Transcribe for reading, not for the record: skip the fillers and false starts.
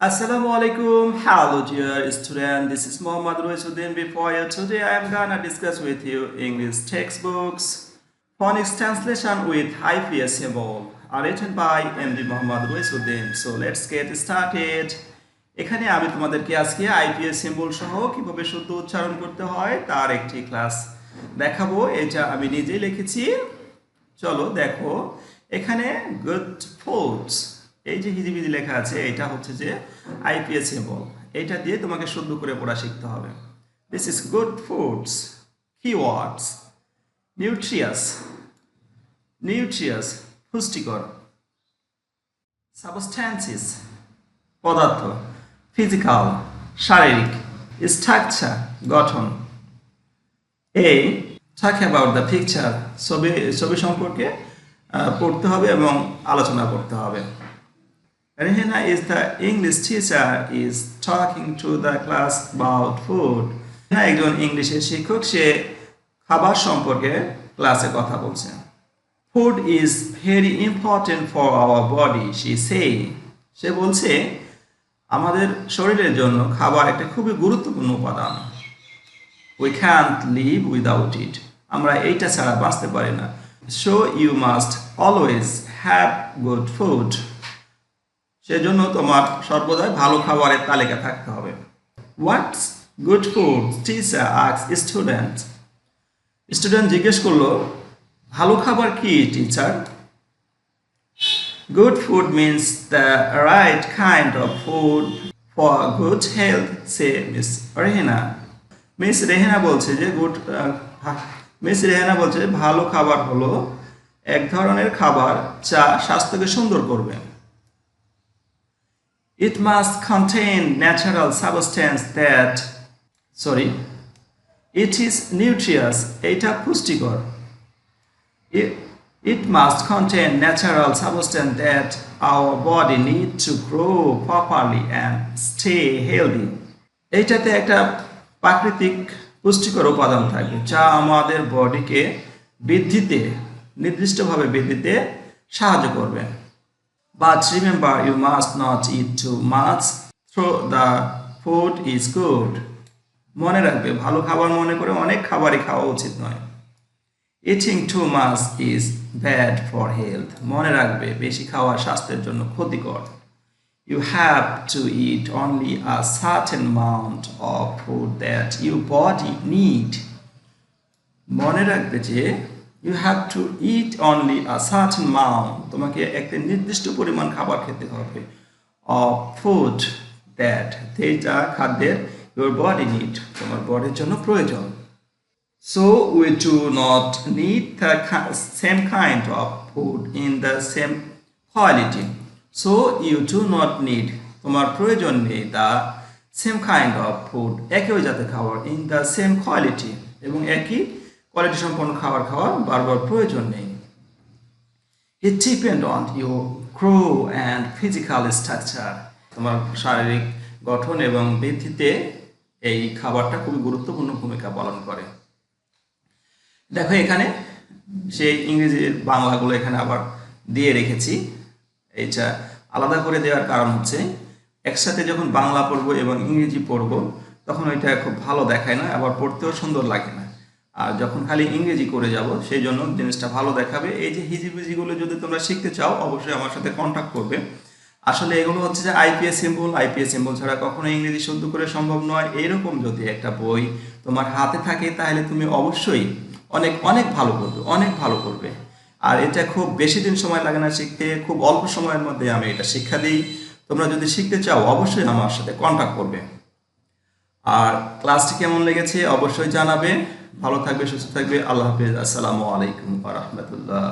Assalamu alaikum. Hello, dear student. This is Muhammad Roisuddin. Before you today, I am gonna discuss with you English textbooks, phonics translation with IPS symbol, are written by MD Muhammad Roisuddin. So let's get started. এখানে আমি তোমাদেরকে আজকে IPS symbol সহ কিভাবে শুদ্ধ উচ্চারণ করতে হয় তার একটি ক্লাস দেখাবো। এটা আমি নিজেই লিখেছি। চলো দেখো, এখানে গুড ফুডস, এই যে হিজিবিজি লেখা আছে এটা হচ্ছে যে আইপিএস সিম্বল। এটা দিয়ে তোমাকে শুদ্ধ করে পড়া শিখতে হবে। This is good foods. Keywords: nutritious, nutritious পুষ্টিকর। সাবস্ট্যান্সেস, পদার্থ। ফিজিক্যাল, শারীরিক। স্ট্রাকচার, গঠন। এ টক অ্যাবাউট দ্য পিকচার, ছবি সম্পর্কে পড়তে হবে এবং আলোচনা করতে হবে। Rehana is the English teacher is talking to the class about food. একজন ইংলিশের শিক্ষক, সে খাবার সম্পর্কে ক্লাসে কথা বলছে। Food is very important for our body, she say. সে বলছে আমাদের শরীরের জন্য খাবার একটা খুবই গুরুত্বপূর্ণ উপাদান। We can't live without it. আমরা এইটা ছাড়া বাঁচতে পারি না। So you must always have good food. সেজন্য তোমার সর্বদাই ভালো খাবারের তালিকা থাকতে হবে। What's good food? Teacher asks student. Student জিজ্ঞেস করলো, ভালো খাবার কি teacher? Good food means the right kind of food for good health, say Miss Rehana. Miss Rehana বলছে যে মিস রেহানা বলছে ভালো খাবার হলো এক ধরনের খাবার যা স্বাস্থ্যকে সুন্দর করবে। It must contain natural substance that, it is nutritious, এটা পুষ্টিকর। It must contain natural substance that our body need to grow properly and stay healthy. এইটাতে একটা প্রাকৃতিক পুষ্টিকর উপাদান থাকবে যা আমাদের বডিকে নির্দিষ্টভাবে বৃদ্ধিতে সাহায্য করবে। But remember, you must not eat too much, though the food is good. মনে রাখবে, ভালো খাবার মনে করে অনেক খাবারই খাওয়া উচিত নয়। Eating too much is bad for health. মনে রাখবে, বেশি খাওয়া স্বাস্থ্যের জন্য ক্ষতিকর। You have to eat only a certain amount of food that your body need. মনে রাখবে যে you have to eat only a certain amount. তোমাকে একটা নির্দিষ্ট পরিমাণ খাবার খেতে হবে of food that, যেটা খাদ্যের your body need, তোমার বডির জন্য প্রয়োজন। So we do not need the same kind of food in the same quality. So you do not need, তোমার প্রয়োজন নেই the same kind of food, একই জাতের খাবার in the same quality, এবং একই কোয়ালিটি সম্পন্ন খাবার খাওয়ার বারবার প্রয়োজন নেই। It depends on your growth and physical structure. তোমার শারীরিক গঠন এবং বৃদ্ধিতে এই খাবারটা খুবই গুরুত্বপূর্ণ ভূমিকা পালন করে। দেখো এখানে সেই ইংরেজির বাংলাগুলো এখানে আবার দিয়ে রেখেছি। এটা আলাদা করে দেওয়ার কারণ হচ্ছে একসাথে যখন বাংলা পড়বো এবং ইংরেজি পড়বো তখন ওইটা খুব ভালো দেখায় না, আবার পড়তেও সুন্দর লাগে না। আর যখন খালি ইংরেজি করে যাব সেই জন্য জিনিসটা ভালো দেখাবে। এই যে হিজিবিজিগুলো যদি তোমরা শিখতে চাও অবশ্যই আমার সাথে কন্ট্যাক্ট করবে। আসলে এগুলো হচ্ছে যে আইপিএস সিম্বল ছাড়া কখনো ইংরেজি শুদ্ধ করে সম্ভব নয়। এইরকম যদি একটা বই তোমার হাতে থাকে তাহলে তুমি অবশ্যই অনেক ভালো করবে। আর এটা খুব বেশি দিন সময় লাগে না শিখতে, খুব অল্প সময়ের মধ্যে আমি এটা শিক্ষা দিই। তোমরা যদি শিখতে চাও অবশ্যই আমার সাথে কন্ট্যাক্ট করবে। আর ক্লাসটি কেমন লেগেছে অবশ্যই জানাবে। ভালো থাকবে, সুস্থ থাকবে। আল্লাহ হাফেজ। আসসালামু আলাইকুম ওয়া রাহমাতুল্লাহ।